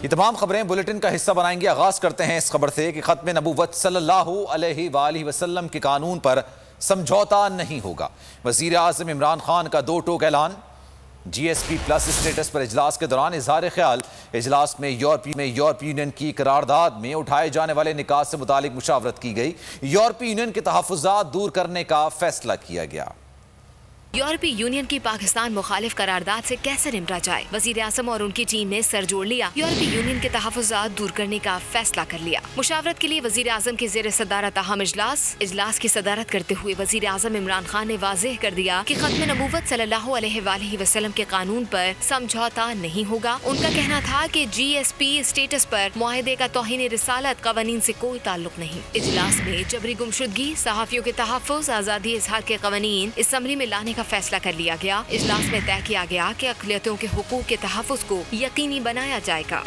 ये तमाम खबरें बुलेटिन का हिस्सा बनाएंगे। आगाज करते हैं इस खबर से कि खत्म नबूवत सल्लल्लाहु अलैहि वसल्लम के कानून पर समझौता नहीं होगा। वजीर आज़म इमरान खान का दो टोक ऐलान। GSP प्लस स्टेटस पर इजलास के दौरान इजहार ख्याल। इजलास में यूरोपीय यूनियन की करारदाद में उठाए जाने वाले निकात से मुतालिक मुशावरत की गई। यूरोपीय यूनियन के तहफ़्फ़ुज़ात दूर करने का फैसला किया गया। यूरोपीय यूनियन की पाकिस्तान मुखालिफ करारदाद से कैसे निपटा जाए, वजीर आज़म और उनकी टीम ने सर जोड़ लिया। यूरोपीय यूनियन के तहफ़्फ़ुज़ात दूर करने का फैसला कर लिया। मुशावरत के लिए वजीर आज़म के ज़ेर सदारत अहम इजलास की सदारत करते हुए वजीर आज़म इमरान खान ने वाज़ेह कर दिया कि खत्म नबूवत सल्लल्लाहु अलैहि वसल्लम के कानून पर समझौता नहीं होगा। उनका कहना था कि GSP स्टेटस पर मुआहदे का तौहीन रिसालत क़वानीन से कोई ताल्लुक नहीं। इजलास में जबरी गुमशुदगी, सहाफ़ियों के तहफ़्फ़ुज़, आज़ादी इज़हार के क़वानीन असम्बली में लाने का फैसला कर लिया गया। इजलास में तय किया गया कि अक़लियतों के हुकूक़ के तहफ़्फ़ुज़ को यकीनी बनाया जाएगा।